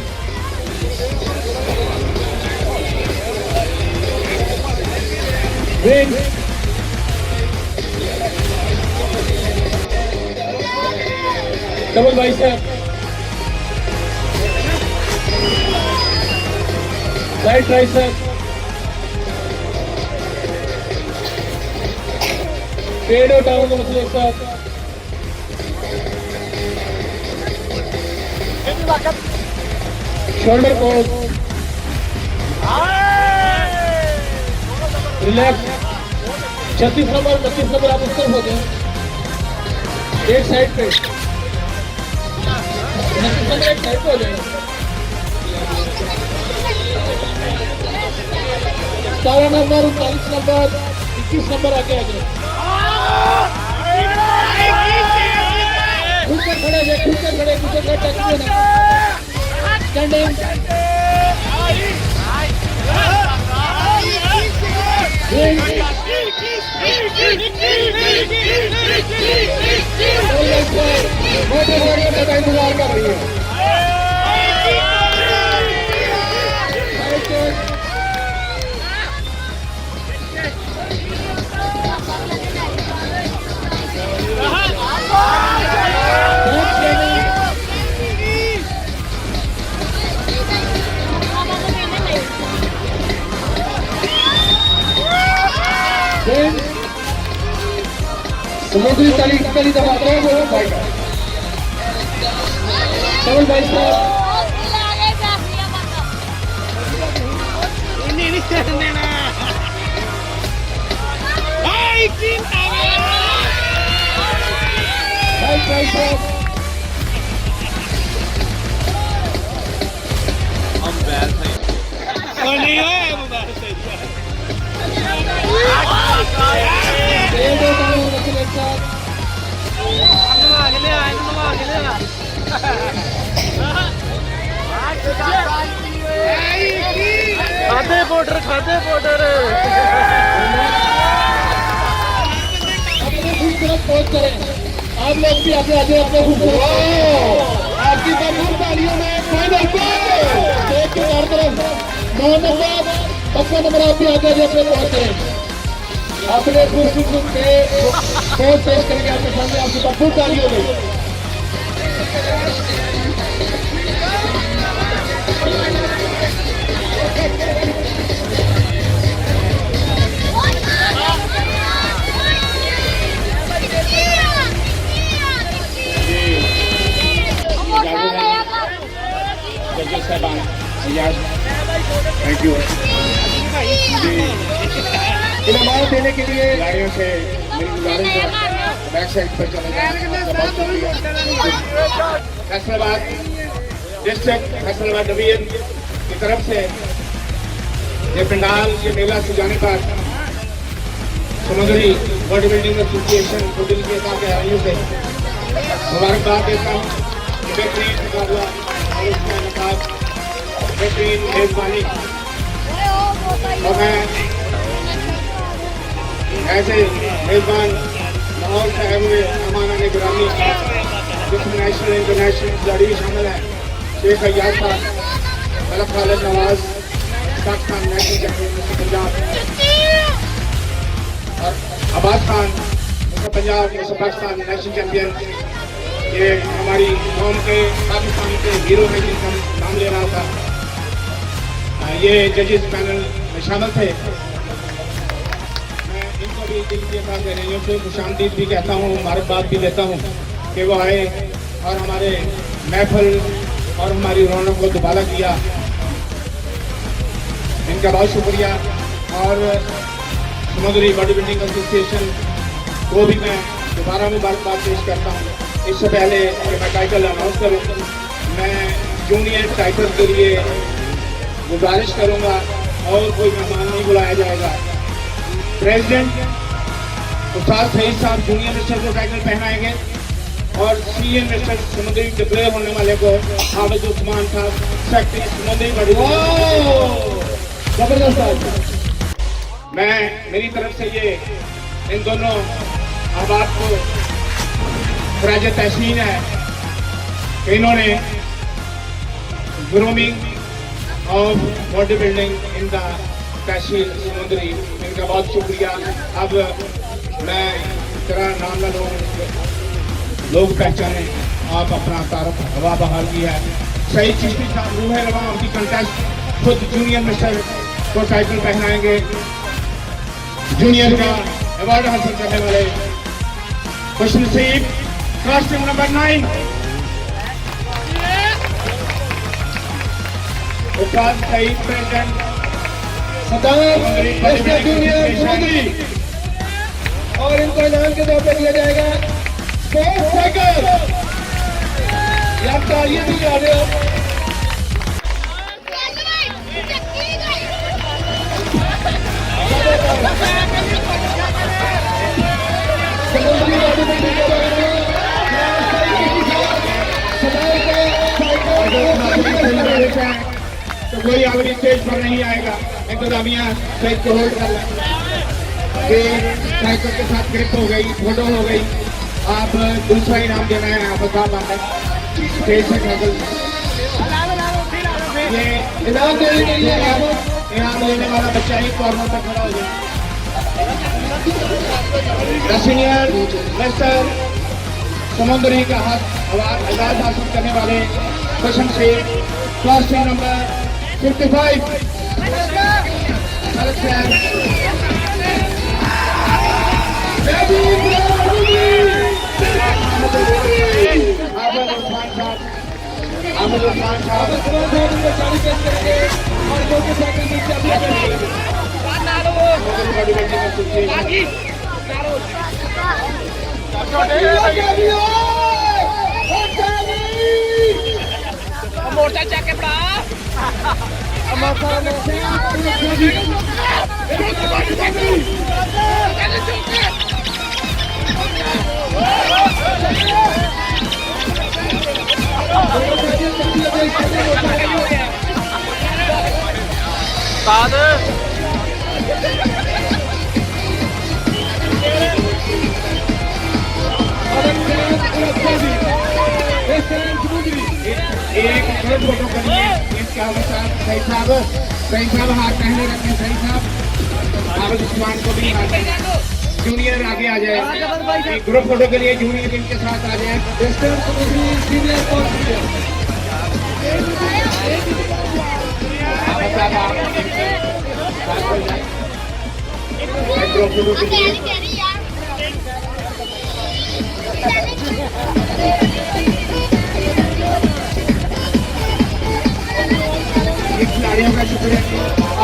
Ring. Double bicep. Side tricep. Fade out down the muscle sir. Shoulder pose. Relax. 36 number 25 number आप उत्तर हो जाए एक side पे 29 number एक side पे हो जाए 17 number 39 number 21 number आगे आ जाए खुद से खड़े खुद से खड़े स्टैंडिंग मोटे मोटे का इंतजार कर रही है। समुद्री तली पहली दफा वो भाई डबल भाई साहब भाई साहब हम बैल थे दो तालों में एक साथ खाते बॉर्डर अपने खूब तरफ पहुंच करें। आप लोग भी आगे आगे अपने खूब आपकी भरपूर तालियों में फाइनल एक के चार तरफ 9 नंबर 55 नंबर आप भी आगे आगे अपने पहुंच करें। अपने खूब के पहुंच पेश करेंगे आपके सामने आपकी भरपूर तालियों में। Thank you. इनाम देने के लिए गाड़ियों से मेरी गुजारिश है बैक साइड पर चले फैसलाबाद डिस्ट्रिक्ट फैसलाबाद डिवीजन की तरफ से ये पंडाल ये मेला सजाने पर समुद्री बॉडी बिल्डिंग एसोसिएशन को दिल के साथ से मुबारकबाद देता हूँ। बेहतरीन मुकाबला और उसका इनकाब बेहतरीन मेजबानी और मैं ऐसे मेजबान माहौल से आए हुए मेहमान निगरानी जिसमें नेशनल इंटरनेशनल खिलाड़ी भी शामिल है शेख अय्याज साहब मलक खालिद नवाज पाकिस्तान नेशनल चैंपियन पंजाब और अब्बास खान पंजाब पाकिस्तान नेशनल चैंपियन। ये हमारी कौम के पाकिस्तान के हीरो हैं जिनका नाम ले रहा था। ये जजेस पैनल में शामिल थे। मैं इनको भी दिल के साथ रहने से खुशामदीद भी कहता हूँ मुबारकबाद भी देता हूँ कि वो आए और हमारे महफिल और हमारी रौनक को दोबारा किया। इनका बहुत शुक्रिया। और समुद्री बॉडी बिल्डिंग एसोसिएशन को भी मैं दोबारा मुबारकबाद पेश करता हूँ। इससे पहले कि मैं टाइटल अनाउंस करूँ मैं जूनियर टाइटल के लिए गुजारिश करूँगा और कोई मेहमान नहीं बुलाया जाएगा। प्रेसिडेंट उस्ताद सईद साहब जूनियर मिनिस्टर को टाइटल पहनाएंगे और सीनियर मिनिस्टर समुद्री डिक्लेयर होने वाले को हाफिज उस्मान साहब सेक्रेटरी समुद्री बॉडी जबरदस्त। मैं मेरी तरफ से ये इन दोनों अहबाब को खराज तहसीन है कि इन्होंने grooming of body building in the तहसील समुद्री, इनका बहुत शुक्रिया। अब मैं तेरा नाम ना लोग पहचाने, आप अपना तारफ हवा बहाल किया है। सईद चिश्ती साहब रूह रवाम की कंटेस्ट खुद जूनियर मिनिस्टर को टाइटल पहनाएंगे। जूनियर का अवार्ड हासिल करने वाले खुशनसीब कास्टिंग नंबर 9 उस्ताद सईद प्रेसिडेंट जूनियर समुद्री और इनको इनाम के तौर पर दिया जाएगा स्पोर्ट्स साइकिल। आप तालियां भी गा रहे हो। समुद्री बॉडी बिल्डिंग के बारे में तो कोई आगे स्टेज पर नहीं आएगा। इंतजामिया स्टेज को होल्ड कर लें। ये साइकिल के साथ ग्रिप हो गई, फोटो हो गई। आप दूसरा इनाम देना है, आप बता पाते स्टेज से साइकिल ये इनाम देने के लिए इनाम लेने वाला बच्चा ही कॉर्नर पर खड़ा हो जाए। सीनियर मिस्टर समुद्री का हक आजाद हासिल करने वाले क्वेश्चन से क्लास नंबर 55 मोर्चा चेक के पड़ा एक फोटो करिए इसके अनुसार सही साहब हाथ पहने रखें। सही साहब आप उस्मान को भी जूनियर आगे आ जाए। एक ग्रुप फोटो के लिए जूनियर इनके साथ आ जाए। ग्रुप फोटो के लिए खिलाड़ियों का शुक्रिया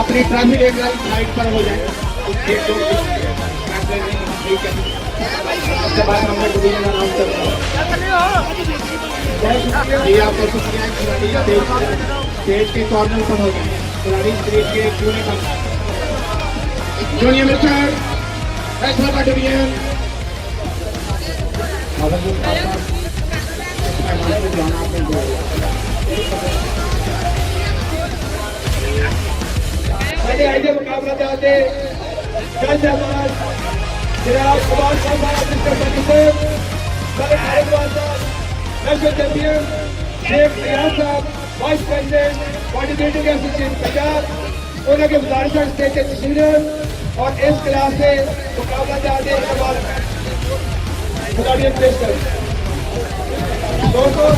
अपनी ट्रॉफी लेकर साइड पर हो जाए। उसके बाद हमने डिवीजन अनाउंस कर दिया। आपको शुक्रिया। खिलाड़ी स्टेज के कॉर्नर पर हो जाए। खिलाड़ी स्टेज के जूनियर मिस्टर फैसला डिवीजन आइए मुकाबला चाहते जनाब कुमार साहब नेशनल चैंपियन शेख रियाज साहब vice president body building association Punjab उन्होंने गुजारिश स्टेज के तस्वीर और इस क्लास से मुकाबला चाहते खिलाड़ियों पेश करें। दोस्तों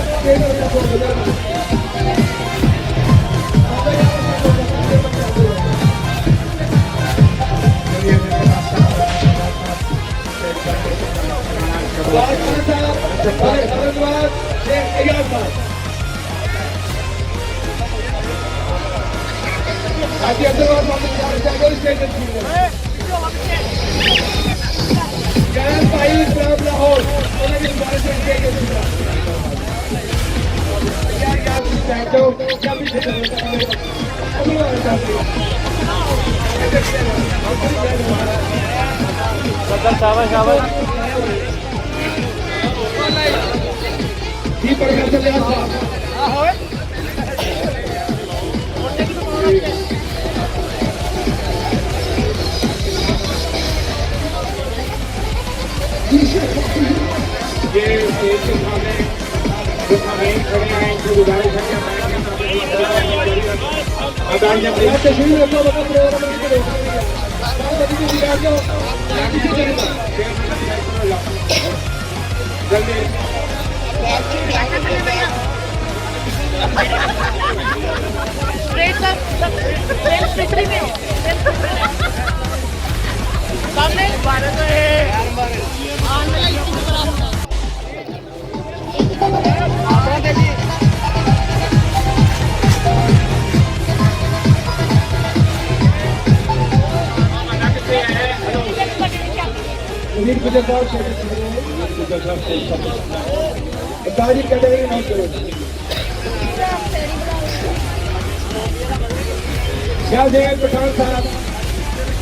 पठान साहब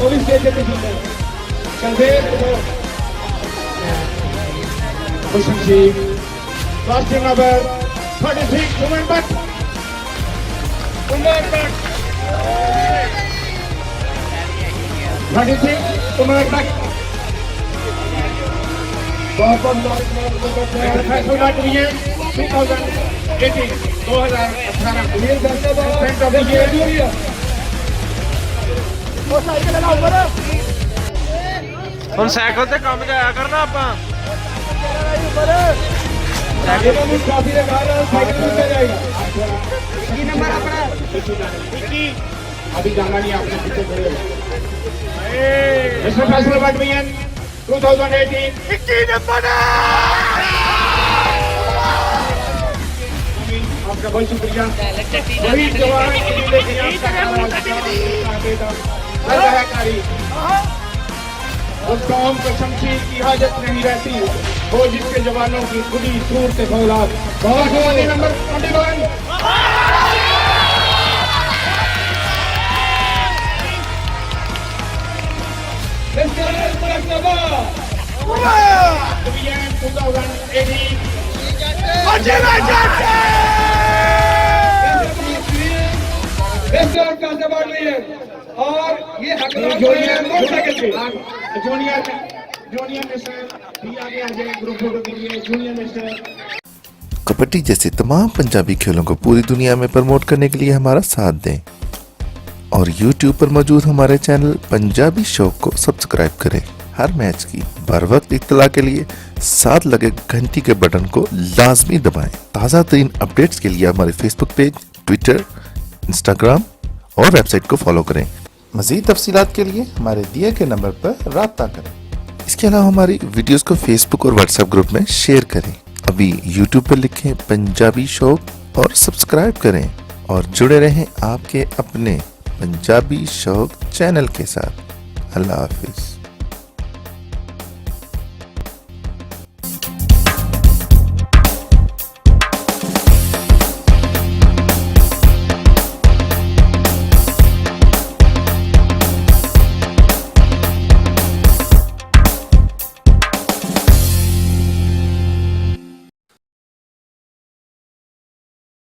वो भी स्टेज पे क्लास नंबर 36 Umar Bhatt 36 मुबारक बहुत बहुत फैसला डिवीजन 2018 ਹੁਣ ਸਾਈਕਲ ਤੇ ਕੰਮ ਜਾਇਆ ਕਰਨਾ ਆਪਾਂ काफी लगा रहा साइकिल नीचे जाएगा नंबर अपना अभी जाना नहीं आपने पीछे खड़े हो इसमें फैसला डिवीजन 2018 21 नंबर आपका बहुत शुक्रिया वही जवान उस कौम को शमशीर की हाजत नहीं रहती वो जिसके जवानों की खुली सूरत फौलाद बहुत बहुत नंबर 21 और ये जूनियर मिस्टर भी आगे आ जाए ग्रुप फोटो के लिए जूनियर मिस्टर कबड्डी जैसे तमाम पंजाबी खेलों को पूरी दुनिया में प्रमोट करने के लिए हमारा साथ दें और YouTube पर मौजूद हमारे चैनल पंजाबी शौक को सब्सक्राइब करें। हर मैच की बर वक्त इत्तला के लिए साथ लगे घंटी के बटन को लाजमी दबाएं। ताज़ा तरीन अपडेट्स के लिए हमारे फेसबुक पेज, ट्विटर, इंस्टाग्राम और वेबसाइट को फॉलो करें। मज़ीद तफसीलात के लिए हमारे दिए गए नंबर पर राब्ता करें। इसके अलावा हमारी वीडियोस को फेसबुक और व्हाट्सएप ग्रुप में शेयर करें। अभी यूट्यूब पर लिखें पंजाबी शौक और सब्सक्राइब करें और जुड़े रहें आपके अपने पंजाबी शौक चैनल के साथ। अल्लाह हाफिज़।